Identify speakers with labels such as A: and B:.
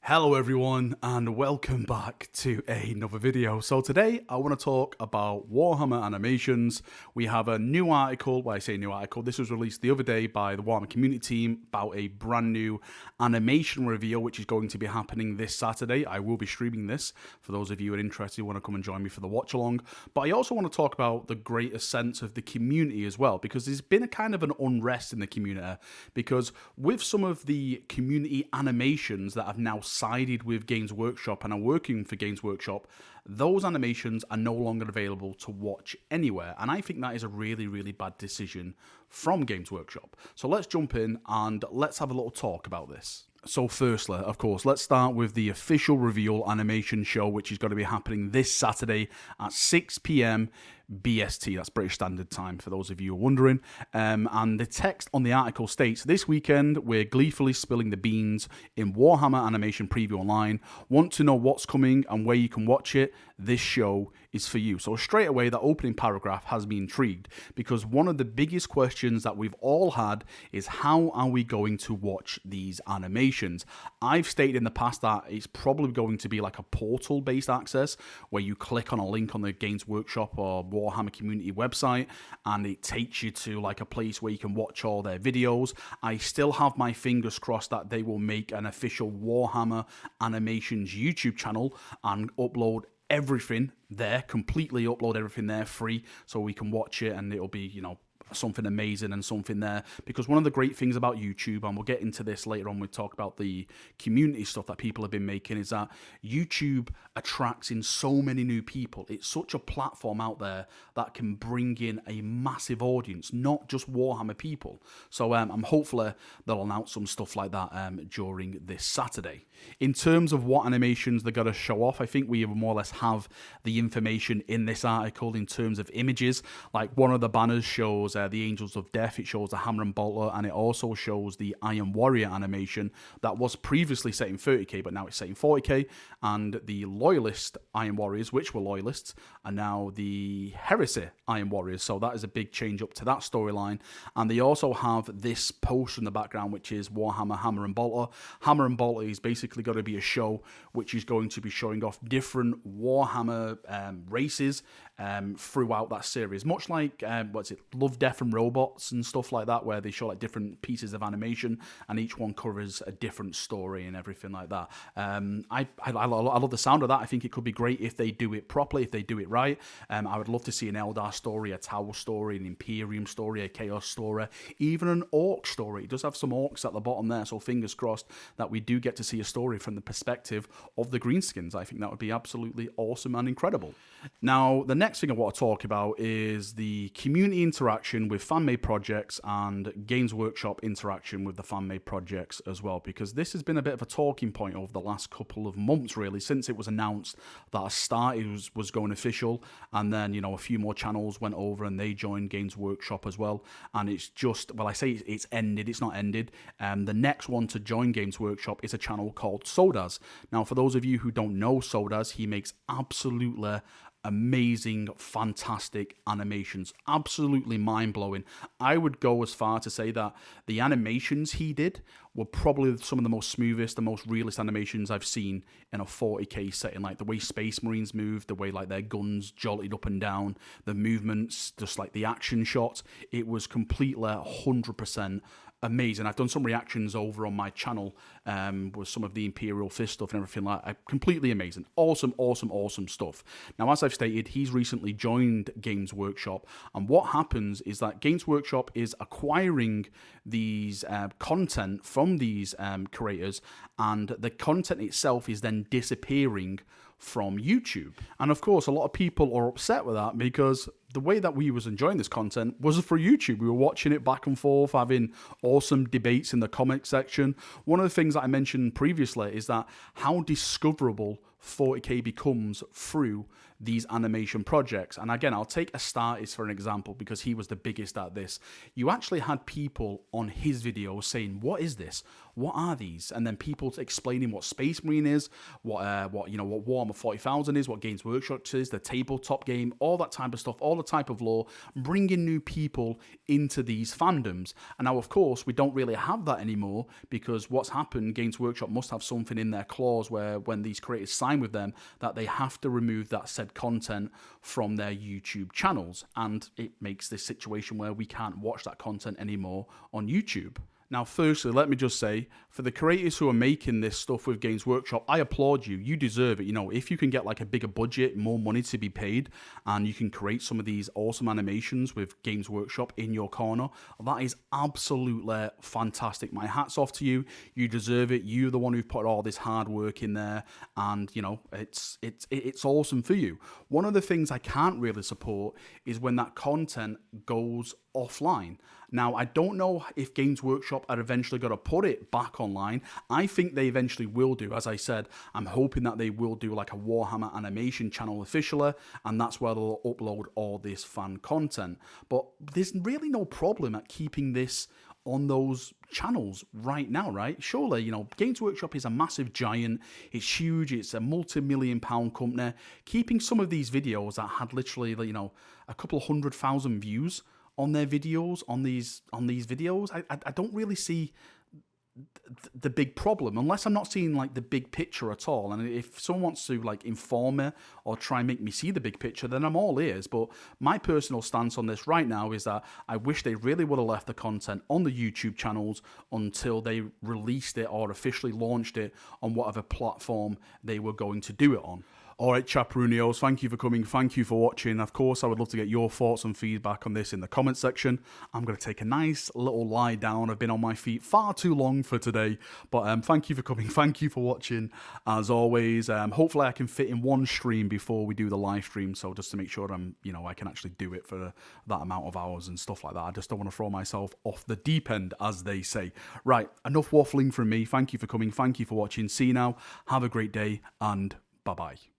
A: Hello everyone and welcome back to another video. So today I want to talk about Warhammer Animations. We have a new article, well I say new article, this was released the other day by the Warhammer community team about a brand new animation reveal which is going to be happening this Saturday. I will be streaming this for those of you who are interested who want to come and join me for the watch along. But I also want to talk about the greater sense of the community as well, because there's been a kind of an unrest in the community because with some of the community animations that have now sided with Games Workshop and are working for Games Workshop, those animations are no longer available to watch anywhere. And I think that is a really, really bad decision from Games Workshop. So let's jump in and let's have a little talk about this. So firstly, of course, let's start with the official reveal animation show, which is going to be happening this Saturday at 6 p.m. BST, that's British Standard Time, for those of you who are wondering. And the text on the article states, "This weekend, we're gleefully spilling the beans in Warhammer Animation Preview Online. Want to know what's coming and where you can watch it? This show is for you." So straight away, that opening paragraph has me intrigued, because one of the biggest questions that we've all had is how are we going to watch these animations? I've stated in the past that it's probably going to be like a portal-based access, where you click on a link on the Games Workshop or Warhammer community website and it takes you to like a place where you can watch all their videos. I still have my fingers crossed that they will make an official Warhammer Animations YouTube channel and upload everything there, completely upload everything there free, so we can watch it and it'll be, you know, something amazing and something there. Because one of the great things about YouTube, and we'll get into this later on, we talk about the community stuff that people have been making, is that YouTube attracts in so many new people. It's such a platform out there that can bring in a massive audience, not just Warhammer people. So I'm hopefully they'll announce some stuff like that during this Saturday. In terms of what animations they're going to show off, I think we more or less have the information in this article in terms of images. Like one of the banners shows the Angels of Death, it shows the Hammer and Bolter, and it also shows the Iron Warrior animation that was previously set in 30k, but now it's set in 40k, and the Loyalist Iron Warriors, which were Loyalists, are now the Heresy Iron Warriors, so that is a big change up to that storyline. And they also have this poster in the background, which is Warhammer Hammer and Bolter. Hammer and Bolter is basically going to be a show which is going to be showing off different Warhammer races throughout that series, much like Love, Death and Robots and stuff like that, where they show like different pieces of animation and each one covers a different story and everything like that. I love the sound of that. I think it could be great if they do it properly, if they do it right. I would love to see an Eldar story, a Tower story, an Imperium story, a Chaos story, even an Orc story. It does have some orcs at the bottom there, so fingers crossed that we do get to see a story from the perspective of the Greenskins. I think that would be absolutely awesome and incredible. Now, the next thing I want to talk about is the community interaction with fan-made projects and Games Workshop interaction with the fan-made projects as well, because this has been a bit of a talking point over the last couple of months, really, since it was announced that Astartes was going official, and then, you know, a few more channels went over and they joined Games Workshop as well, and it's just, well, I say it's ended, it's not ended. The next one to join Games Workshop is a channel called Sodas. Now, for those of you who don't know Sodas, he makes absolutely amazing, fantastic animations, absolutely mind-blowing. I would go as far to say that the animations he did were probably some of the most smoothest, the most realist animations I've seen in a 40k setting. Like the way Space Marines moved, the way like their guns jolted up and down, the movements, just like the action shots, it was completely 100% amazing. I've done some reactions over on my channel with some of the Imperial Fist stuff and everything like that. Completely amazing. Awesome, awesome, awesome stuff. Now, as I've stated, he's recently joined Games Workshop, and what happens is that Games Workshop is acquiring these content from these creators, and the content itself is then disappearing from YouTube. And of course, a lot of people are upset with that, because the way that we was enjoying this content was for YouTube. We were watching it back and forth, having awesome debates in the comment section. One of the things that I mentioned previously is that how discoverable 40k becomes through these animation projects. And again, I'll take Astartes for an example because he was the biggest at this. You actually had people on his videos saying, "What is this? What are these?" And then people explaining what Space Marine is, what Warhammer 40,000 is, what Games Workshop is, the tabletop game, all that type of stuff, all the type of lore, bringing new people into these fandoms. And now, of course, we don't really have that anymore because what's happened, Games Workshop must have something in their clause where when these creators sign with them, that they have to remove that said content from their YouTube channels. And it makes this situation where we can't watch that content anymore on YouTube. Now, firstly, let me just say, for the creators who are making this stuff with Games Workshop, I applaud you. You deserve it. You know, if you can get like a bigger budget, more money to be paid, and you can create some of these awesome animations with Games Workshop in your corner, that is absolutely fantastic. My hat's off to you. You deserve it. You're the one who put all this hard work in there, and you know, it's awesome for you. One of the things I can't really support is when that content goes offline. Now, I don't know if Games Workshop are eventually going to put it back online. I think they eventually will do. As I said, I'm hoping that they will do like a Warhammer Animation channel officially, and that's where they'll upload all this fan content. But there's really no problem at keeping this on those channels right now, right? Surely, you know, Games Workshop is a massive giant. It's huge. It's a multi-million-pound company. Keeping some of these videos that had literally, you know, a couple of 100,000 views on their videos, on these videos, I don't really see the big problem, unless I'm not seeing like the big picture at all. And if someone wants to like inform me or try and make me see the big picture, then I'm all ears. But my personal stance on this right now is that I wish they really would have left the content on the YouTube channels until they released it or officially launched it on whatever platform they were going to do it on. Alright, Chaprunios, thank you for coming, thank you for watching. Of course, I would love to get your thoughts and feedback on this in the comment section. I'm going to take a nice little lie down. I've been on my feet far too long for today, but thank you for coming, thank you for watching. As always, hopefully I can fit in one stream before we do the live stream, so just to make sure I can actually do it for that amount of hours and stuff like that. I just don't want to throw myself off the deep end, as they say. Right, enough waffling from me. Thank you for coming, thank you for watching. See you now, have a great day, and bye-bye.